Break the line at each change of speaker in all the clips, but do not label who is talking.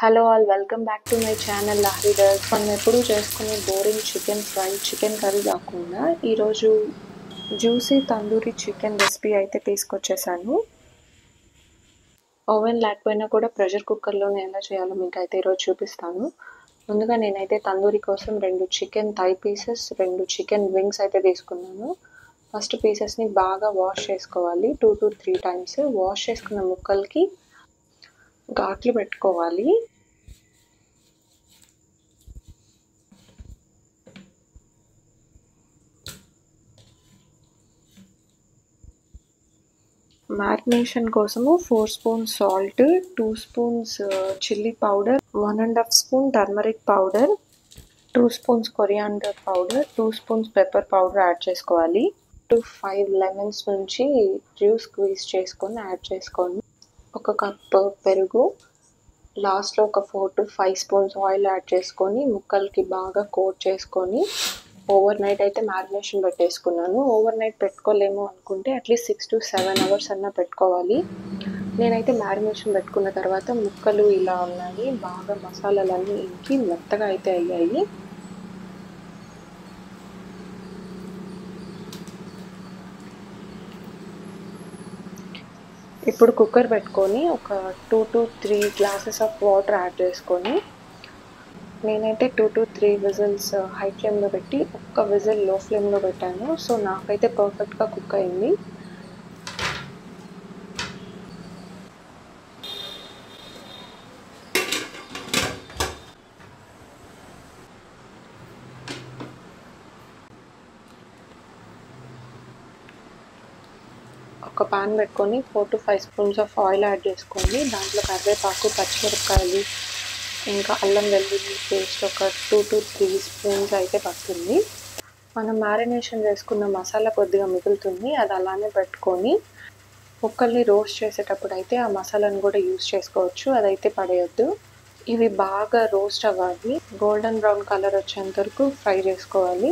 Hello all, welcome back to my channel Lahari does. మనం ఎప్పుడూ చేసుకునే boring chicken fry, chicken curry కాకుండా ఈరోజు జ్యూసీ తందూరి చికెన్ రెసిపీ అయితే తీసుకొచ్చేసాను. ఓవెన్ లేకపోయినా కూడా ప్రెషర్ కుక్కర్లోనే ఎలా చేయాలో మీకు అయితే ఈరోజు చూపిస్తాను. ముందుగా నేనైతే తందూరి కోసం 2 chicken thigh pieces, 2 chicken wings అయితే తీసుకున్నాను. ఫస్ట్ పీసెస్ని బాగా వాష్ చేసుకోవాలి. 2 to 3 టైమ్స్ వాష్ చేసుకున్న ముక్కలకి ఘాట్లు పెట్టుకోవాలి. మ్యారినేషన్ కోసము 4 spoons salt, 2 spoons chilli powder, 1.5 spoon turmeric powder, 2 spoons coriander powder, 2 spoons pepper powder add చేసుకోవాలి. 5 లెమన్స్ నుంచి జ్యూస్ స్క్వీజ్ చేసుకొని యాడ్ చేసుకోండి. 1 కప్ పెరుగు, లాస్ట్లో ఒక 4 to 5 స్పూన్స్ ఆయిల్ యాడ్ చేసుకొని ముక్కలకి బాగా కోట్ చేసుకొని ఓవర్ నైట్ అయితే మ్యారినేషన్ పెట్టేసుకున్నాను. ఓవర్ నైట్ పెట్టుకోలేము అనుకుంటే అట్లీస్ట్ 6 to 7 అవర్స్ అన్నా పెట్టుకోవాలి. నేనైతే మ్యారినేషన్ పెట్టుకున్న తర్వాత ముక్కలు ఇలా ఉన్నాయి, బాగా మసాలాలన్నీ ఇంకి మెత్తగా అయితే అయ్యాయి. ఇప్పుడు కుక్కర్ పెట్టుకొని ఒక 2 to 3 glasses of water add చేసుకొని నేనైతే 2 to 3 విజిల్స్ హై ఫ్లేమ్లో పెట్టి 1 విజిల్ లో ఫ్లేమ్లో పెట్టాను. సో నాకైతే పర్ఫెక్ట్గా కుక్ అయింది. ఒక పాన్ పెట్టుకొని 4 to 5 spoons of oil add చేసుకోండి. దాంట్లో కరివేపాకు, పచ్చిమిరపకాయలు, ఇంకా అల్లం వెల్లుల్లి పేస్ట్ ఒక 2 to 3 స్పూన్స్ అయితే పడుతుంది. మనం మ్యారినేషన్ చేసుకున్న మసాలా కొద్దిగా మిగులుతుంది, అది అలానే పెట్టుకొని ముక్కల్ని రోస్ట్ చేసేటప్పుడు అయితే ఆ మసాలాను కూడా యూజ్ చేసుకోవచ్చు, అదైతే పడేయద్దు. ఇవి బాగా రోస్ట్ అవ్వాలి, గోల్డెన్ బ్రౌన్ కలర్ వచ్చేంత వరకు ఫ్రై చేసుకోవాలి.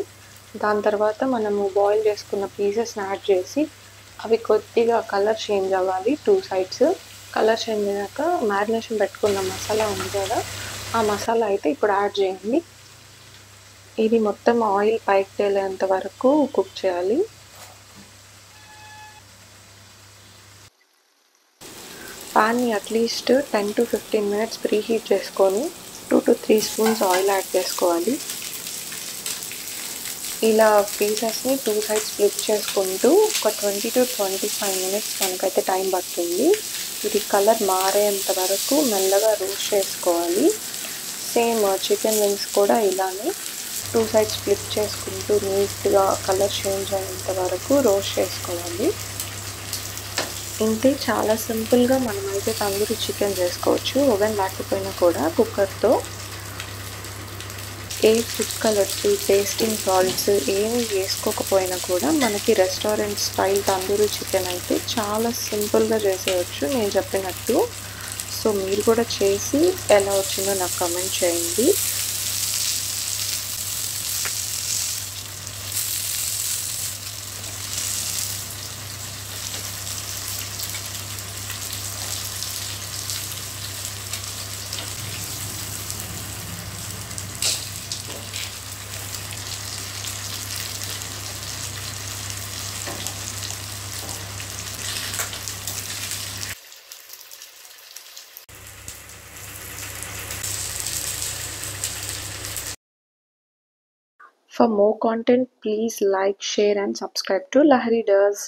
దాని తర్వాత మనము బాయిల్ చేసుకున్న పీసెస్ని యాడ్ చేసి అవి కొద్దిగా కలర్ చేంజ్ అవ్వాలి. 2 సైడ్స్ కలర్ చేంజ్ అయ్యాక మ్యారినేషన్ పెట్టుకున్న మసాలా ఉంది కదా, ఆ మసాలా అయితే ఇప్పుడు యాడ్ చేయండి. ఇది మొత్తం ఆయిల్ పైకి తేలేంత వరకు కుక్ చేయాలి. పాన్ని at least 10 to 15 minutes preheat చేసుకొని 2 to 3 స్పూన్స్ ఆయిల్ యాడ్ చేసుకోవాలి. ఇలా పీసెస్ని 2 సైడ్స్ ఫ్లిప్ చేసుకుంటూ ఒక 20 to 25 మినిట్స్ మనకైతే టైం పడుతుంది. ఇది కలర్ మారేంత వరకు మెల్లగా రోస్ట్ చేసుకోవాలి. సేమ్ చికెన్ వింగ్స్ కూడా ఇలానే 2 సైడ్స్ ఫ్లిప్ చేసుకుంటూ నీట్గా కలర్ చేంజ్ అయ్యేంత వరకు రోస్ట్ చేసుకోవాలి. ఇంతే, చాలా సింపుల్గా మనమైతే తందూరి చికెన్ చేసుకోవచ్చు. ఓవెన్ లేకపోయినా కూడా కుక్కర్తో. ఏ ఫుడ్ కలర్స్, టేస్టింగ్ సాల్ట్స్ ఏమి వేసుకోకపోయినా కూడా మనకి రెస్టారెంట్ స్టైల్ తందూరి చికెన్ అయితే చాలా సింపుల్గా చేసేయచ్చు నేను చెప్పినట్టు. సో మీరు కూడా చేసి ఎలా వచ్చిందో నాకు కామెంట్ చేయండి. For more content, please like, share and subscribe to Lahari Does.